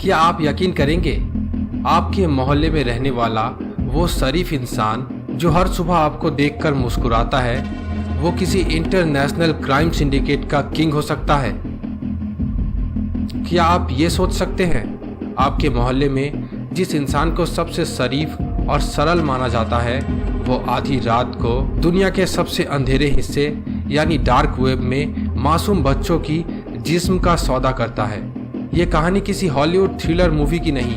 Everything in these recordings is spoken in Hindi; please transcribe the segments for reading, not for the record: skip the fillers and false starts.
क्या आप यकीन करेंगे, आपके मोहल्ले में रहने वाला वो शरीफ इंसान जो हर सुबह आपको देखकर मुस्कुराता है, वो किसी इंटरनेशनल क्राइम सिंडिकेट का किंग हो सकता है। क्या आप ये सोच सकते हैं, आपके मोहल्ले में जिस इंसान को सबसे शरीफ और सरल माना जाता है, वो आधी रात को दुनिया के सबसे अंधेरे हिस्से यानी डार्क वेब में मासूम बच्चों की जिस्म का सौदा करता है। ये कहानी किसी हॉलीवुड थ्रिलर मूवी की नहीं,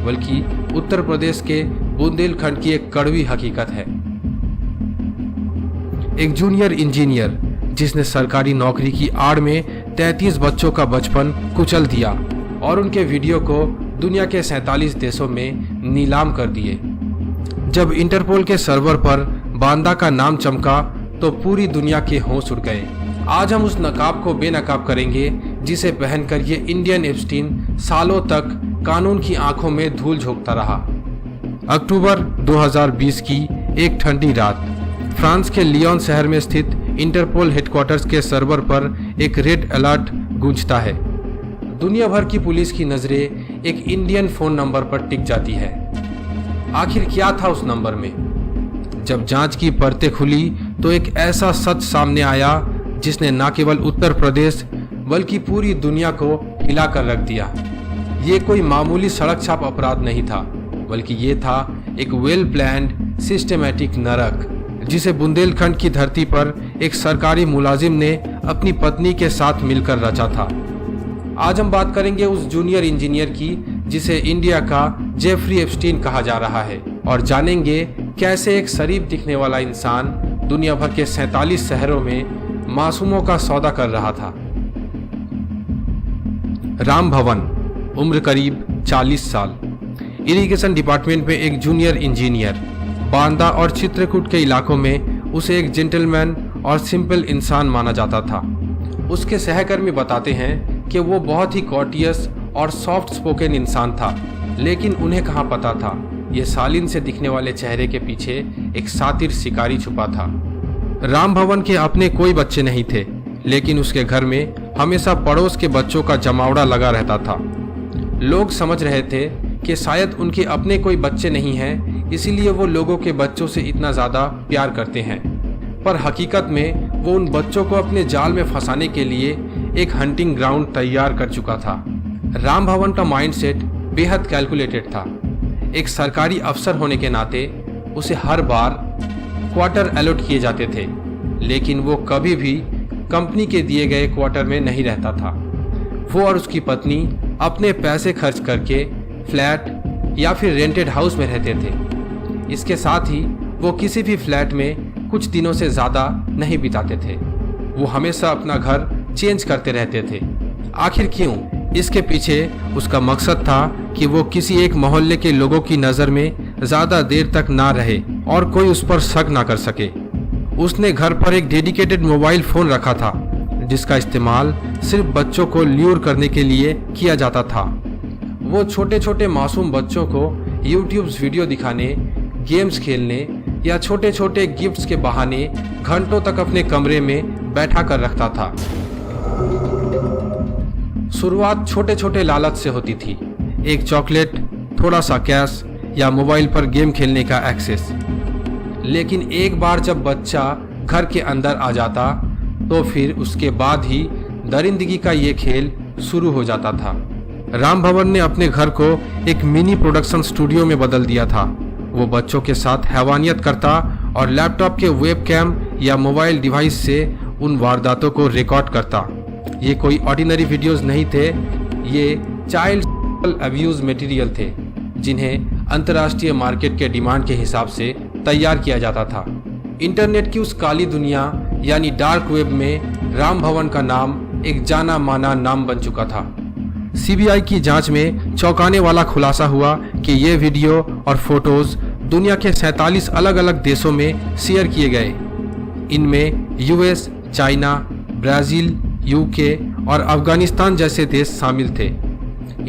बल्कि उत्तर प्रदेश के बुंदेलखंड की एक कड़वी हकीकत है। एक जूनियर इंजीनियर जिसने सरकारी नौकरी की आड़ में 33 बच्चों का बचपन कुचल दिया और उनके वीडियो को दुनिया के 47 देशों में नीलाम कर दिए। जब इंटरपोल के सर्वर पर बांदा का नाम चमका तो पूरी दुनिया के होश उड़ गए। आज हम उस नकाब को बेनकाब करेंगे जिसे पहनकर ये इंडियन एप्स्टीन सालों तक कानून की आंखों में धूल झोंकता रहा। अक्टूबर 2020 की एक ठंडी रात फ्रांस के लियोन शहर में स्थित इंटरपोल हेडक्वार्टर्स के सर्वर पर एक रेड अलर्ट गूंजता है। दुनिया भर की पुलिस की नजरें एक इंडियन फोन नंबर पर टिक जाती है। आखिर क्या था उस नंबर में? जब जांच की परतें खुली तो एक ऐसा सच सामने आया जिसने न केवल उत्तर प्रदेश बल्कि पूरी दुनिया को हिला कर रख दिया। ये कोई मामूली सड़क छाप अपराध नहीं था, बल्कि ये था एक वेल प्लान्ड सिस्टमैटिक नरक जिसे बुंदेलखंड की धरती पर एक सरकारी मुलाजिम ने अपनी पत्नी के साथ मिलकर रचा था। आज हम बात करेंगे उस जूनियर इंजीनियर की जिसे इंडिया का जेफरी एप्स्टीन कहा जा रहा है, और जानेंगे कैसे एक शरीफ दिखने वाला इंसान दुनिया भर के 47 शहरों में मासूमों का सौदा कर रहा था। राम भवन, उम्र करीब 40 साल, इरिगेशन डिपार्टमेंट में एक जूनियर इंजीनियर। बांदा और चित्रकूट के इलाकों में उसे एक जेंटलमैन और सिंपल इंसान माना जाता था। उसके सहकर्मी बताते हैं कि वो बहुत ही कॉर्टियस और सॉफ्ट स्पोकन इंसान था, लेकिन उन्हें कहाँ पता था ये सालिन से दिखने वाले चेहरे के पीछे एक शातिर शिकारी छुपा था। राम भवन के अपने कोई बच्चे नहीं थे, लेकिन उसके घर में हमेशा पड़ोस के बच्चों का जमावड़ा लगा रहता था। लोग समझ रहे थे कि शायद उनके अपने कोई बच्चे नहीं हैं, इसीलिए वो लोगों के बच्चों से इतना ज़्यादा प्यार करते हैं। पर हकीकत में वो उन बच्चों को अपने जाल में फंसाने के लिए एक हंटिंग ग्राउंड तैयार कर चुका था। राम भवन का माइंडसेट बेहद कैलकुलेटेड था। एक सरकारी अफसर होने के नाते उसे हर बार क्वार्टर अलॉट किए जाते थे, लेकिन वो कभी भी कंपनी के दिए गए क्वार्टर में नहीं रहता था। वो और उसकी पत्नी अपने पैसे खर्च करके फ्लैट या फिर रेंटेड हाउस में रहते थे। इसके साथ ही वो किसी भी फ्लैट में कुछ दिनों से ज़्यादा नहीं बिताते थे। वो हमेशा अपना घर चेंज करते रहते थे। आखिर क्यों? इसके पीछे उसका मकसद था कि वो किसी एक मोहल्ले के लोगों की नज़र में ज़्यादा देर तक ना रहे और कोई उस पर शक ना कर सके। उसने घर पर एक डेडिकेटेड मोबाइल फ़ोन रखा था, जिसका इस्तेमाल सिर्फ बच्चों को ल्यूर करने के लिए किया जाता था। वो छोटे छोटे मासूम बच्चों को यूट्यूब वीडियो दिखाने, गेम्स खेलने या छोटे छोटे गिफ्ट्स के बहाने घंटों तक अपने कमरे में बैठा कर रखता था। शुरुआत छोटे छोटे लालच से होती थी, एक चॉकलेट, थोड़ा सा कैश या मोबाइल पर गेम खेलने का एक्सेस। लेकिन एक बार जब बच्चा घर के अंदर आ जाता तो फिर उसके बाद ही दरिंदगी का ये खेल शुरू हो जाता था। राम भवन ने अपने घर को एक मिनी प्रोडक्शन स्टूडियो में बदल दिया था। वो बच्चों के साथ हैवानियत करता और लैपटॉप के वेबकैम या मोबाइल डिवाइस से उन वारदातों को रिकॉर्ड करता। ये कोई ऑर्डिनरी वीडियोस नहीं थे, ये चाइल्ड अब्यूज मटेरियल थे जिन्हें अंतर्राष्ट्रीय मार्केट के डिमांड के हिसाब से तैयार किया जाता था। इंटरनेट की उस काली दुनिया यानी डार्क वेब में राम भवन का नाम एक जाना माना नाम बन चुका था। सीबीआई की जांच में चौंकाने वाला खुलासा हुआ कि ये वीडियो और फोटोज दुनिया के 47 अलग अलग देशों में शेयर किए गए। इनमें यूएस, चाइना, ब्राज़ील, यूके और अफगानिस्तान जैसे देश शामिल थे।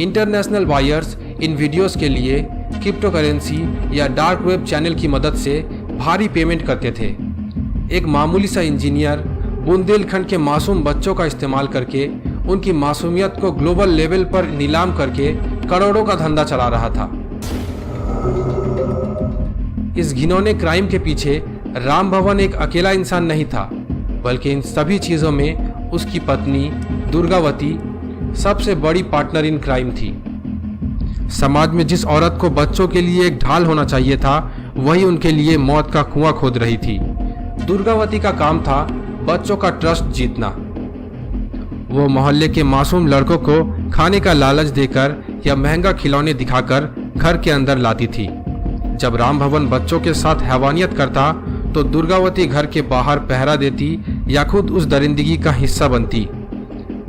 इंटरनेशनल बायर्स इन वीडियोस के लिए क्रिप्टो करेंसी या डार्क वेब चैनल की मदद से भारी पेमेंट करते थे। एक मामूली सा इंजीनियर बुंदेलखंड के मासूम बच्चों का इस्तेमाल करके उनकी मासूमियत को ग्लोबल लेवल पर नीलाम करके करोड़ों का धंधा चला रहा था। इस घिनौने क्राइम के पीछे राम भवन एक अकेला इंसान नहीं था, बल्कि इन सभी चीजों में उसकी पत्नी दुर्गावती सबसे बड़ी पार्टनर इन क्राइम थी। समाज में जिस औरत को बच्चों के लिए एक ढाल होना चाहिए था, वही उनके लिए मौत का कुआं खोद रही थी। दुर्गावती का काम था बच्चों का ट्रस्ट जीतना। वो मोहल्ले के मासूम लड़कों को खाने का लालच देकर या महंगा खिलौने दिखाकर घर के अंदर लाती थी। जब राम भवन बच्चों के साथ हैवानियत करता तो दुर्गावती घर के बाहर पहरा देती या खुद उस दरिंदगी का हिस्सा बनती।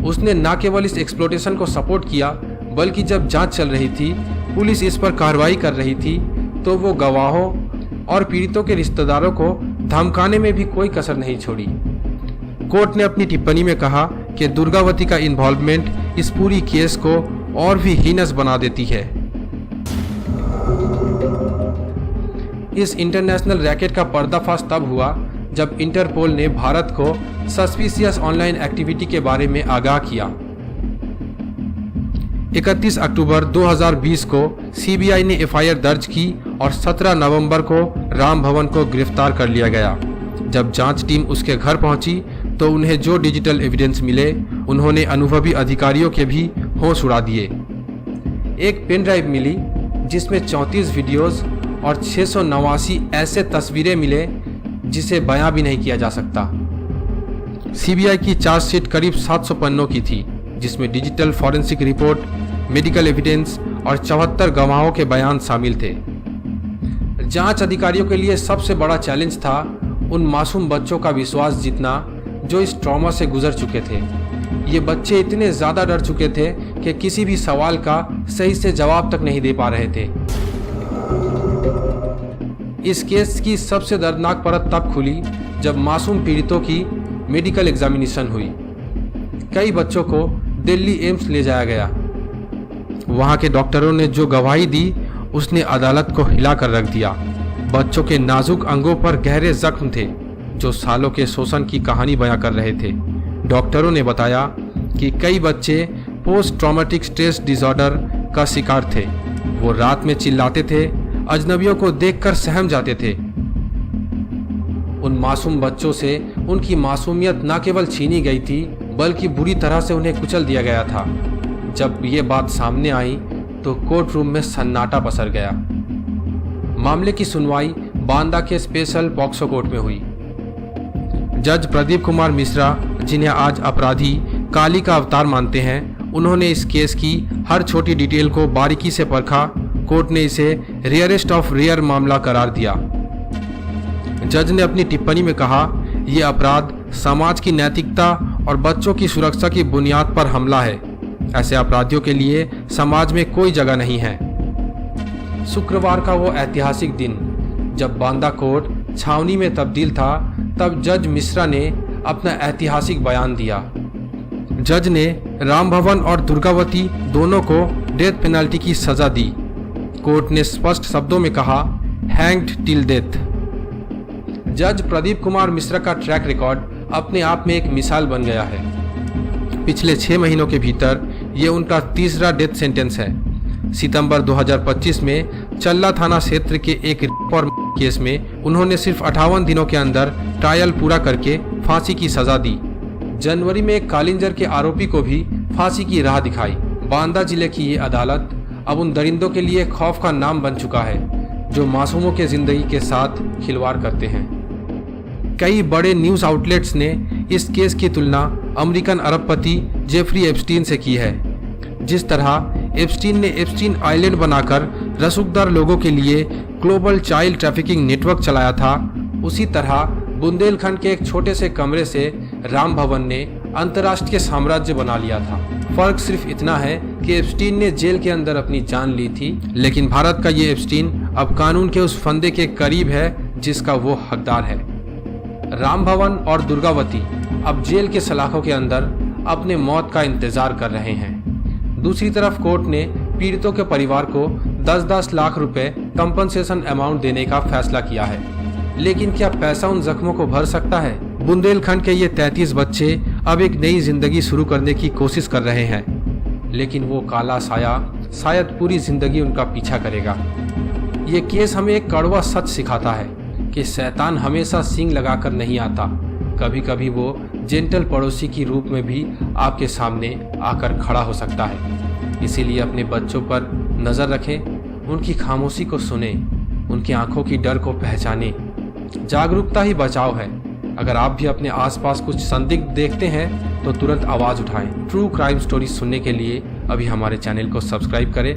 उसने न केवल इस एक्सप्लोटेशन को सपोर्ट किया, बल्कि जब जांच चल रही थी, पुलिस इस पर कार्रवाई कर रही थी, तो वो गवाहों और पीड़ितों के रिश्तेदारों को धमकाने में भी कोई कसर नहीं छोड़ी। कोर्ट ने अपनी टिप्पणी में कहा कि दुर्गावती का इन्वॉल्वमेंट इस पूरी केस को और भी हीनस बना देती है। इस इंटरनेशनल रैकेट का पर्दाफाश तब हुआ जब इंटरपोल ने भारत को सस्पिशियस ऑनलाइन एक्टिविटी के बारे में आगाह किया। 31 अक्टूबर 2020 को सीबीआई ने एफआईआर दर्ज की और 17 नवंबर को राम भवन को गिरफ्तार कर लिया गया। जब जांच टीम उसके घर पहुंची तो उन्हें जो डिजिटल एविडेंस मिले, उन्होंने अनुभवी अधिकारियों के भी होश उड़ा दिए। एक पेन ड्राइव मिली जिसमें 34 वीडियोस और 689 ऐसे तस्वीरें मिले जिसे बयां भी नहीं किया जा सकता। सीबीआई की चार्जशीट करीब 700 पन्नों की थी, जिसमें digital forensic report, medical evidence और 74 गवाहों के बयान शामिल थे। जांच अधिकारियों के लिए सबसे बड़ा चैलेंज था उन मासूम बच्चों का विश्वास जीतना जो इस ट्रॉमा से गुजर चुके थे। ये बच्चे इतने ज़्यादा डर चुके थे कि किसी भी सवाल का सही से जवाब तक नहीं दे पा रहे थे। इस केस की सबसे दर्दनाक परत तब खुली जब मासूम पीड़ितों की मेडिकल एग्जामिनेशन हुई। कई बच्चों को दिल्ली एम्स ले जाया गया। वहां के डॉक्टरों ने जो गवाही दी, उसने अदालत को हिला कर रख दिया। बच्चों के नाजुक अंगों पर गहरे जख्म थे जो सालों के शोषण की कहानी बयां कर रहे थे। डॉक्टरों ने बताया कि कई बच्चे पोस्ट ट्रॉमेटिक स्ट्रेस डिसऑर्डर का शिकार थे। वो रात में चिल्लाते थे, अजनबियों को देखकर सहम जाते थे। उन मासूम बच्चों से उनकी मासूमियत न केवल छीनी गई थी, बल्कि बुरी तरह से उन्हें कुचल दिया गया था। जब ये बात सामने आई तो कोर्ट रूम में सन्नाटा पसर गया। मामले की सुनवाई बांदा के स्पेशल पॉक्सो कोर्ट में हुई। जज प्रदीप कुमार मिश्रा, जिन्हें आज अपराधी काली का अवतार मानते हैं, उन्होंने इस केस की हर छोटी डिटेल को बारीकी से परखा। कोर्ट ने इसे रेयरेस्ट ऑफ रेयर मामला करार दिया। जज ने अपनी टिप्पणी में कहा, यह अपराध समाज की नैतिकता और बच्चों की सुरक्षा की बुनियाद पर हमला है। ऐसे अपराधियों के लिए समाज में कोई जगह नहीं है। शुक्रवार का वो ऐतिहासिक दिन जब बांदा कोर्ट छावनी में तब्दील था, तब जज मिश्रा ने अपना ऐतिहासिक बयान दिया। जज ने राम भवन और दुर्गावती दोनों को डेथ पेनल्टी की सजा दी। कोर्ट ने स्पष्ट शब्दों में कहा, हैंग्ड टिल डेथ। जज प्रदीप कुमार मिश्रा का ट्रैक रिकॉर्ड अपने आप में एक मिसाल बन गया है। पिछले 6 महीनों के भीतर ये उनका तीसरा डेथ सेंटेंस है। सितंबर 2025 में चल्ला थाना क्षेत्र के एक रेप और केस में उन्होंने सिर्फ 58 दिनों के अंदर ट्रायल पूरा करके फांसी की सजा दी। जनवरी में एक कालिंजर के आरोपी को भी फांसी की राह दिखाई। बांदा जिले की ये अदालत अब उन दरिंदों के लिए खौफ का नाम बन चुका है जो मासूमों के जिंदगी के साथ खिलवाड़ करते हैं। कई बड़े न्यूज़ आउटलेट्स ने इस केस की तुलना अमेरिकन अरबपति जेफरी एप्स्टीन से की है। जिस तरह एप्स्टीन ने एप्स्टीन आइलैंड बनाकर रसूखदार लोगों के लिए ग्लोबल चाइल्ड ट्रैफिकिंग नेटवर्क चलाया था, उसी तरह बुंदेलखंड के एक छोटे से कमरे से राम भवन ने अंतर्राष्ट्रीय साम्राज्य बना लिया था। फर्क सिर्फ इतना है कि एप्स्टीन ने जेल के अंदर अपनी जान ली थी, लेकिन भारत का ये एप्स्टीन अब कानून के उस फंदे के करीब है जिसका वो हकदार है। राम भवन और दुर्गावती अब जेल के सलाखों के अंदर अपने मौत का इंतजार कर रहे हैं। दूसरी तरफ कोर्ट ने पीड़ितों के परिवार को 10-10 लाख रुपए कंपनसेशन अमाउंट देने का फैसला किया है। लेकिन क्या पैसा उन जख्मों को भर सकता है? बुंदेलखंड के ये 33 बच्चे अब एक नई जिंदगी शुरू करने की कोशिश कर रहे हैं, लेकिन वो काला साया शायद पूरी जिंदगी उनका पीछा करेगा। ये केस हमें एक कड़वा सच सिखाता है कि शैतान हमेशा सींग लगाकर नहीं आता, कभी कभी वो जेंटल पड़ोसी की रूप में भी आपके सामने आकर खड़ा हो सकता है। इसीलिए अपने बच्चों पर नज़र रखें, उनकी खामोशी को सुने, उनकी आंखों की डर को पहचाने। जागरूकता ही बचाव है। अगर आप भी अपने आसपास कुछ संदिग्ध देखते हैं तो तुरंत आवाज़ उठाएं। ट्रू क्राइम स्टोरी सुनने के लिए अभी हमारे चैनल को सब्सक्राइब करें।